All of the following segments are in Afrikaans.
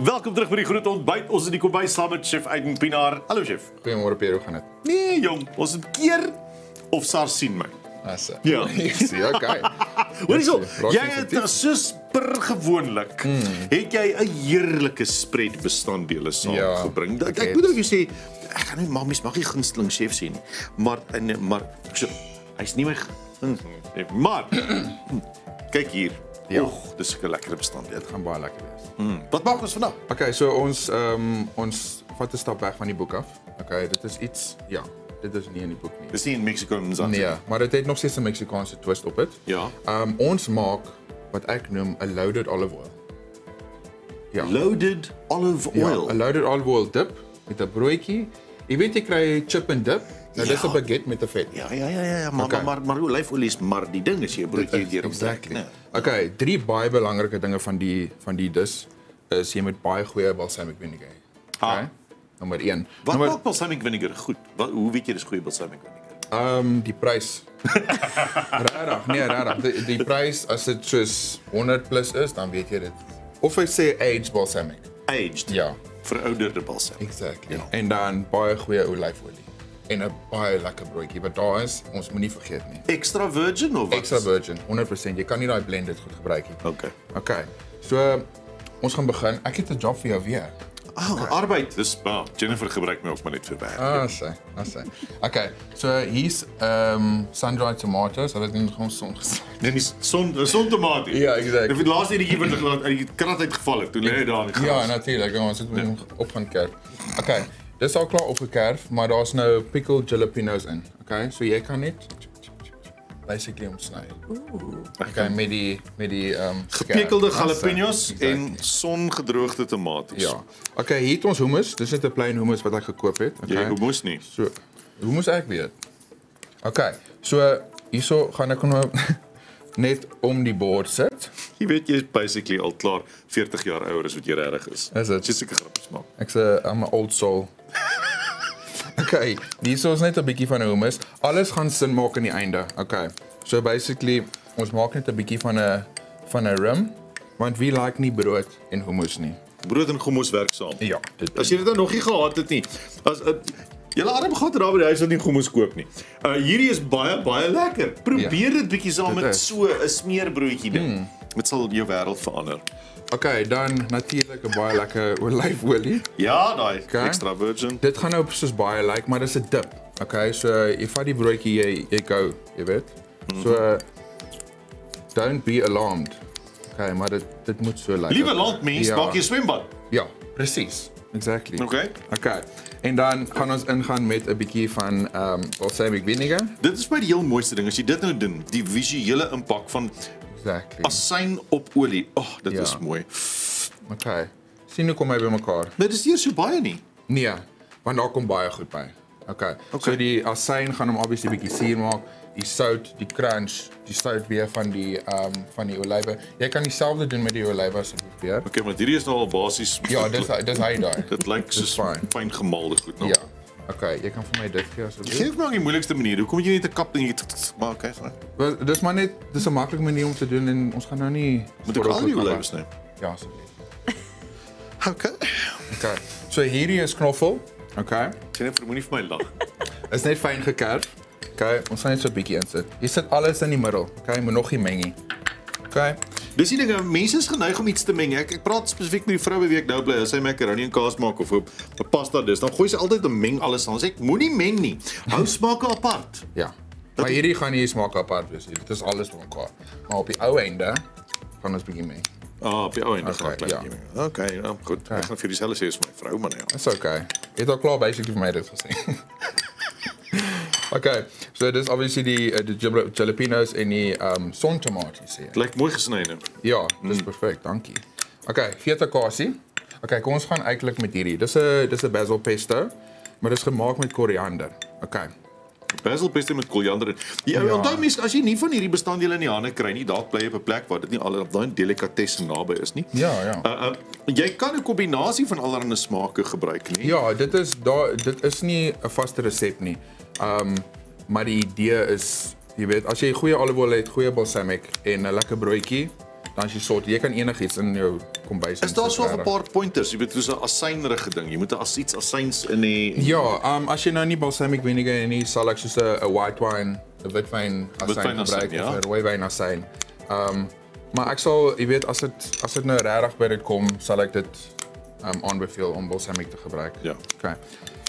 Welkom terug by die groot ontbyt. Ons is in die kombuis saam met chef Aiden Pinaar. Hallo chef. Goeiemôre Pierre, hoe gaan dit? Nee jong, ons het keer of SARS sien my. Asse. Ja. Ja, okay. Hoorie so, jy het soos per gewoonlik, het jy 'n heerlike spread bestanddele saamgebring. Ek moet vir jou sê, ek gaan nie mammies mag nie gunsteling chef sien nie. Maar so, hy's nie my gunsteling chef, maar kyk hier. Ja. Och, dis 'n lekker bestanddeel. Dit gaan baie lekker wees. Wat maak ons vandag? Okay, so ons vat 'n stap weg van die boek af. Okay, dit is iets, ja, dit is nie in die boek nie. Dis nie in Mexico en Zanzibar. Nee, maar dit het nog steeds 'n Meksikaanse twist op dit. Ja. Ons maak wat ek noem 'n loaded olive oil. Ja. Loaded olive oil. Ja, 'n loaded olive oil dip met 'n broodjie. Jy weet jy kry chip and dip. Nou dis 'n baguette met 'n vet. Ja, maar olyfolie is maar die ding as jy 'n broodjie deur op Exactly. Nee. Okay, 3 baie belangrike dinge van die dis is jy moet baie goeie balsamic vinegar hê. Okay? Nommer 1. Wat maak balsamic vinegar goed? Hoe weet jy dis goeie balsamic vinegar? Die prys. Regtig. Die prys as dit soos 100 plus is, dan weet jy dit. Of ek sê aged balsamic. Aged. Ja, Verouderde balsamic. exactly. Ja. En dan baie goeie olyfolie en 'n baie lekker broodjie. Wat daar is, ons moenie vergeet nie. Extra virgin of wat? Extra virgin, 100%. Jy kan nie daai blended goed gebruik nie. Okay. So ons gaan begin. Ek het 'n job vir jou weer. Arbeid. Dis Jennifer gebruik my ook maar net vir werk. Sy. Okay, so hier's sun-dried tomatoes. Hulle het nie gewoon son gesit. Nee, dis son tomatie. Ja, exactly. Ek het laas hierdie wat uit die krat uitgeval het. Toe lê hy daar in die gras. Ja, natuurlik. Ons het hom op gaan kerf. Okay, dis al klaar opgekerf, maar daar's nou pickled jalapenos in. Okay, so jy kan net basically omsny. Okay, met die Gepekelde jalapenos en songedroogde tomaties. Ja. Okay, hier het ons hummus. Dis net 'n plain hummus wat ek gekoop het. Okay. Jy moes nie. So, hoe moes ek weet? Okay, so hierso gaan ek nou net om die bord sit. Jy weet jy is basically al klaar 40 jaar ouer as wat jy regtig is. Is dit? Jy seker grappies maak. I'm an old soul. Okay, hierso is net 'n bietjie van 'n hummus. Alles gaan sin maak aan die einde. Okay. So basically, ons maak net 'n bietjie van 'n rim, want wie like nie brood en hummus nie. Brood en hummus werk saam. Ja, As jy dit nou nog nie gehad het nie. As julle arm gaan daar by die huis wat nie hummus koop nie. Hierdie is baie lekker. Probeer dit bietjie saam met so 'n smeerbroodjie ding. Dit sal jou wêreld verander. Okay, dan natuurlik 'n baie lekker olyfolie. Ja, daai extra virgin. Dit gaan nou soos baie lyk, maar dis 'n dip. Okay, so jy vat die broodjie, jy gou, jy weet. So don't be alarmed. Okay, maar dit moet so lyk. Liewe landmens, maak jy swembad. Ja, presies. Exactly. Okay. Okay. En dan gaan ons ingaan met 'n bietjie van balsamic vinegar. Dit is my die heel mooiste ding as jy dit nou doen, die visuele impak van Exactly. asyn op olie. Dit is mooi. Okay. Sien hoe kom hy bymekaar? Dit is nie so baie nie. Nee, want daar kom baie goed by. Okay. So die asyn gaan hom obviously bietjie suur maak. Die sout, die crunch, die sout weer van die olywe. Jy kan dieselfde doen met die olywe asseblief weer. Okay, maar hierdie is nou al basies. Ja, dis hy daai. Dit lyk soos fyn gemaalde goed nou. Ja. Okay, jy kan vir my dit gee asseblief. Geef my die moeilikste manier. Hoekom moet jy net 'n kap en jy maar okay, sorry. Dis maar net dis 'n maklike manier om te doen en ons gaan nou nie moet ek al die olywe sny. Ja, asseblief. Okay. So hierdie is knoffel. Okay. Jy net vermoenie vir my lag. Is net fyn gekerf. Okay, ons gaan net so 'n bietjie insit. Jy sit alles in die middel. Okay, moet nog nie meng nie. Okay. Dis die ding, mense is geneig om iets te meng. Ek praat spesifiek met die vroue wie ek nou bly, as sy macaroni en kaas maak of 'n pasta dis, dan gooi sy altyd 'n meng alles aan. Sê ek moenie meng nie. Hou smake apart. Ja. Maar hierdie gaan nie smake apart wees nie. Dit is alles van mekaar. Maar op die ou einde gaan ons bietjie meng. Op die ou einde gaan ek ja. Okay, ja, goed. Ek gaan vir dieselfde sê as my vrou man ja. Dis okay. Jy het al klaar basically vir my dit gesê. Okay, so dis obviously die jalapenos en die sontomaties hier. Dit lyk mooi gesnyde. Ja, dis perfek, dankie. Okay, feta kasie. Okay, kom ons gaan eintlik met hierdie. Dis 'n basil pesto, maar dis gemaak met koriander. Okay. Basil pesto met koriander. Ja, onthou mense, as jy nie van hierdie bestanddele in die hande kry nie, dalk bly jy op 'n plek waar dit nie al daai delikatessen naby is nie. Ja. Jy kan 'n kombinasie van allerlei smake gebruik nie. Ja, dit is nie 'n vaste resep nie. Maar die idee is, jy weet, as jy goeie olive oil het, goeie balsamic en 'n lekker broodjie, dan as jy salt, jy kan enigiets in jou kombuis. Is daar so 'n paar pointers, jy weet, soos 'n asynrige ding. Jy moet iets asyns in die Ja, as jy nou nie balsamic vinegar nie, sal ek soos 'n white wine, 'n witwyn asyn gebruik of 'n rooiwyn asyn. Maar ek sal, jy weet, as dit nou regtig by dit kom, sal ek dit aanbeveel om balsamic te gebruik. Ja. Okay.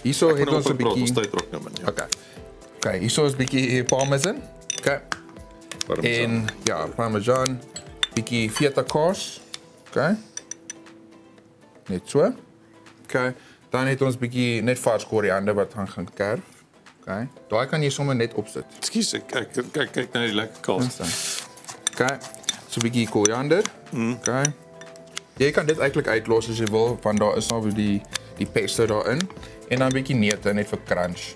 Hierso het ons 'n bietjie ja. Okay, hierso is 'n bietjie parmesan. Okay. En ja, parmesan, bietjie feta kaas. Okay. Net so. Okay. Dan het ons bietjie net vars koriander wat gaan kerf. Okay. Daai kan jy sommer net opsit. Ekskuus, kyk na die lekker kaas. Okay. So 'n bietjie koriander. Okay. Jy kan dit eintlik uitlos as jy wil, want daar is nou die pesto daarin en dan 'n bietjie neute net vir crunch.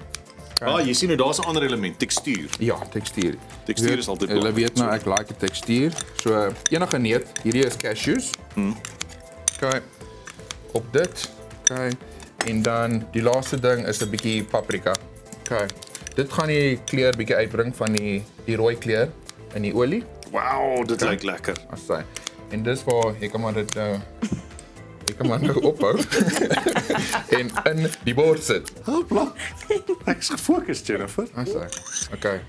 Okay. Jy sien nou daar's 'n ander element, tekstuur. Ja, tekstuur. Tekstuur is altyd belangrik. Jy weet nou ek like die tekstuur. So enige neut, hierdie is cashews. Okay. Op dit. Okay. En dan die laaste ding is 'n bietjie paprika. Okay. Dit gaan die kleur bietjie uitbring van die rooi kleur in die olie. Wow, dit lyk lekker. Asai. En dis waar jy kan maar dit nou ophou en in die bord sit. Hopla. Ek is gefokus, Jennifer. Asai. Okay.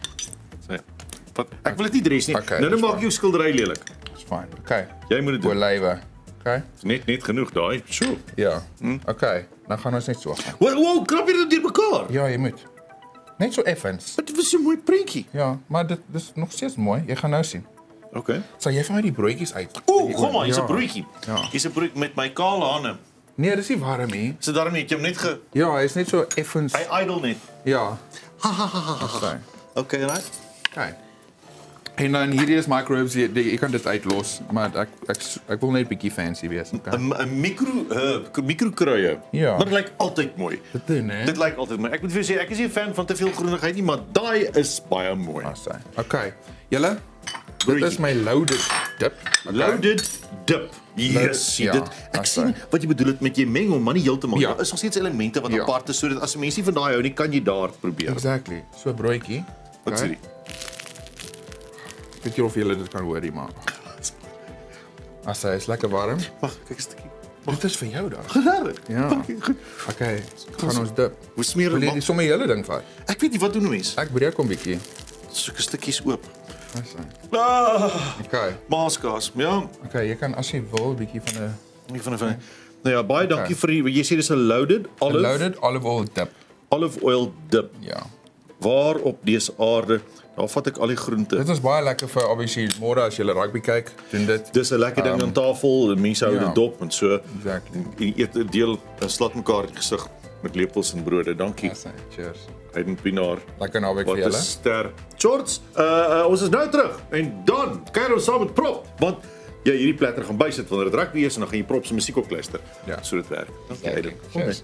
Wat ek wil dit nie dres nie. Okay, nou maak jy jou skildery lelik. It's fine. Okay. Jy moet dit doen. Olywe. Okay. Net genoeg daai. Sjoe. Ja. Okay. Dan gaan ons net so gaan. Wow, krap jy dit deurmekaar? Ja, jy moet. Net so effens. Dit was so mooi prentjie. Ja, maar dit is nog steeds mooi. Jy gaan nou sien. Okay. Sal jy vir my die broodjies uit? Kom maar, hier's 'n broodjie. Hier's 'n broodjie met my kale hande. Nee, dis nie warm nie. So daarom het jy hom net Ja, hy's net so effens. Hy idle net. Ja. Okay, right. Okay. En dan hierdie is microwaves, jy kan dit uitlos, maar ek wil net 'n bietjie fancy wees, okay. 'n mikrokruie. Ja. Maar dit lyk altyd mooi. Dit doen, hè? Dit lyk altyd mooi. Ek moet vir jou sê, ek is nie 'n fan van te veel groenigheid nie, maar daai is baie mooi. Okay. Julle, dit is my loaded dip. Okay. Loaded dip. Yes, ja, dit. Ek sien wat jy bedoel het met jy meng hom, maar nie heeltemal. Ja. Daar is nog steeds elemente wat apart is sodat as mense nie van daai hou nie, kan jy daar probeer. Exactly. So 'n broodjie. Wat sê jy? Ek weet nie of julle dit kan hoor nie, maar hy is lekker warm. Wag, kyk 'n stukkie. Dit is vir jou dan. Regtig? Ja. Goed. Okay, gaan ons dip. Hoe smeer Wil jy die sommer hele ding vat? Ek weet nie wat doen 'n mens. Ek breek hom bietjie. Sulke stukkies oop. Okay. Maaskaas, ja. Okay, jy kan as jy wil 'n bietjie van 'n Nou ja, baie dankie vir jy sê dis 'n loaded olive oil dip. Olive oil dip. Ja. Waar op dese aarde, daar vat ek al die groente. Dit is baie lekker vir obviously môre as jy rugby kyk, doen dit. Dis 'n lekker ding aan tafel, mense hou dit dop en so. Exactly. En eet 'n deel, slat mekaar in die gesig met lepels en brode. Dankie. Cheers. Hayden Pinaar. Lekker naweek vir julle. Wat 'n ster. Shorts, ons is nou terug en dan kuier ons saam met Prop, want jy hierdie platter gaan bysit wanneer dit rugby is en dan gaan jy Prop se musiek op luister. Ja. So dit werk. Dankie Hayden. Cheers.